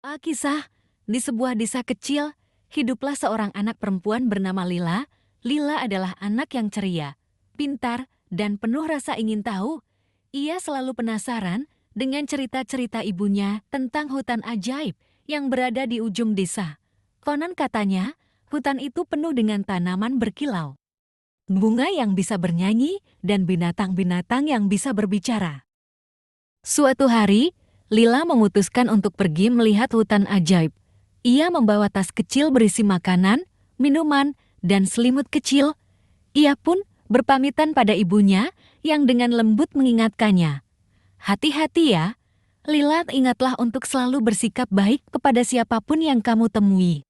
Alkisah, di sebuah desa kecil, hiduplah seorang anak perempuan bernama Lila. Lila adalah anak yang ceria, pintar, dan penuh rasa ingin tahu. Ia selalu penasaran dengan cerita-cerita ibunya tentang hutan ajaib yang berada di ujung desa. Konon katanya, hutan itu penuh dengan tanaman berkilau, bunga yang bisa bernyanyi, dan binatang-binatang yang bisa berbicara. Suatu hari, Lila memutuskan untuk pergi melihat hutan ajaib. Ia membawa tas kecil berisi makanan, minuman, dan selimut kecil. Ia pun berpamitan pada ibunya yang dengan lembut mengingatkannya. Hati-hati ya, Lila, ingatlah untuk selalu bersikap baik kepada siapapun yang kamu temui.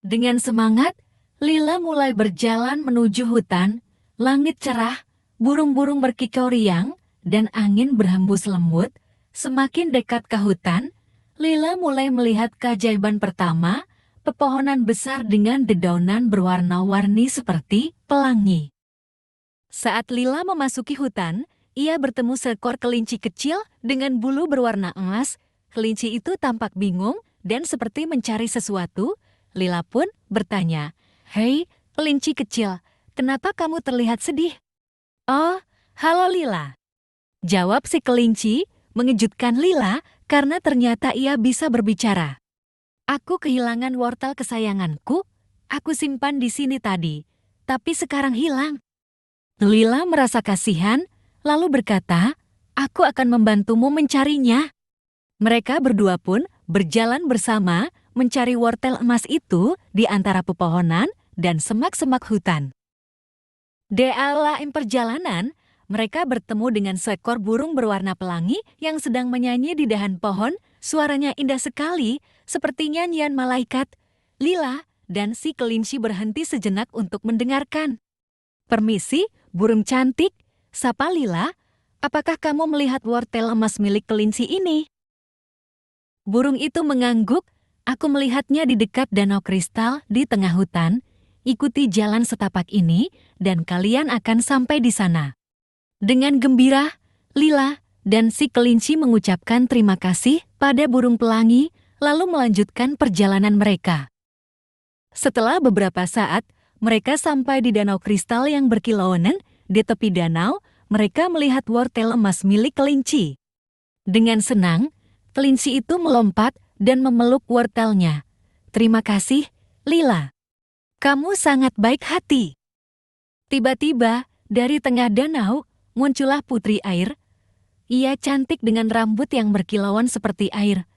Dengan semangat, Lila mulai berjalan menuju hutan. Langit cerah, burung-burung berkicau riang, dan angin berhembus lembut. Semakin dekat ke hutan, Lila mulai melihat keajaiban pertama, pepohonan besar dengan dedaunan berwarna-warni seperti pelangi. Saat Lila memasuki hutan, ia bertemu seekor kelinci kecil dengan bulu berwarna emas. Kelinci itu tampak bingung dan seperti mencari sesuatu. Lila pun bertanya, "Hei, kelinci kecil, kenapa kamu terlihat sedih?" "Oh, halo Lila," jawab si kelinci, mengejutkan Lila karena ternyata ia bisa berbicara. "Aku kehilangan wortel kesayanganku. Aku simpan di sini tadi, tapi sekarang hilang." Lila merasa kasihan, lalu berkata, "Aku akan membantumu mencarinya." Mereka berdua pun berjalan bersama mencari wortel emas itu di antara pepohonan dan semak-semak hutan. Di akhir perjalanan, mereka bertemu dengan seekor burung berwarna pelangi yang sedang menyanyi di dahan pohon. Suaranya indah sekali, seperti nyanyian malaikat. Lila dan si kelinci berhenti sejenak untuk mendengarkan. "Permisi, burung cantik," sapa Lila. "Apakah kamu melihat wortel emas milik kelinci ini?" Burung itu mengangguk. "Aku melihatnya di dekat danau kristal di tengah hutan. Ikuti jalan setapak ini, dan kalian akan sampai di sana." Dengan gembira, Lila dan si kelinci mengucapkan terima kasih pada burung pelangi, lalu melanjutkan perjalanan mereka. Setelah beberapa saat, mereka sampai di danau kristal yang berkilauan. Di tepi danau, mereka melihat wortel emas milik kelinci. Dengan senang, kelinci itu melompat dan memeluk wortelnya. "Terima kasih, Lila. Kamu sangat baik hati." Tiba-tiba, dari tengah danau, muncullah putri air. Ia cantik dengan rambut yang berkilauan seperti air.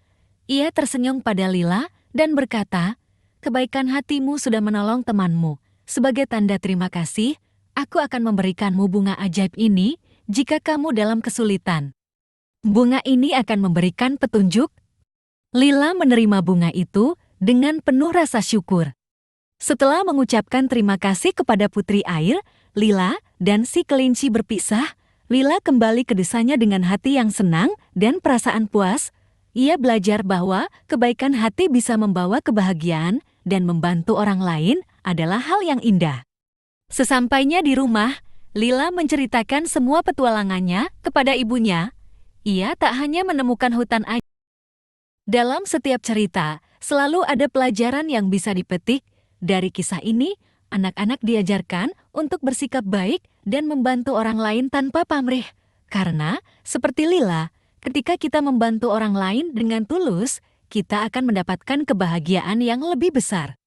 Ia tersenyum pada Lila dan berkata, "Kebaikan hatimu sudah menolong temanmu. Sebagai tanda terima kasih, aku akan memberikanmu bunga ajaib ini jika kamu dalam kesulitan. Bunga ini akan memberikan petunjuk." Lila menerima bunga itu dengan penuh rasa syukur. Setelah mengucapkan terima kasih kepada putri air, Lila dan si kelinci berpisah. Lila kembali ke desanya dengan hati yang senang dan perasaan puas. Ia belajar bahwa kebaikan hati bisa membawa kebahagiaan dan membantu orang lain adalah hal yang indah. Sesampainya di rumah, Lila menceritakan semua petualangannya kepada ibunya. Ia tak hanya menemukan hutan ajaib. Dalam setiap cerita, selalu ada pelajaran yang bisa dipetik. Dari kisah ini, anak-anak diajarkan untuk bersikap baik dan membantu orang lain tanpa pamrih. Karena, seperti Lila, ketika kita membantu orang lain dengan tulus, kita akan mendapatkan kebahagiaan yang lebih besar.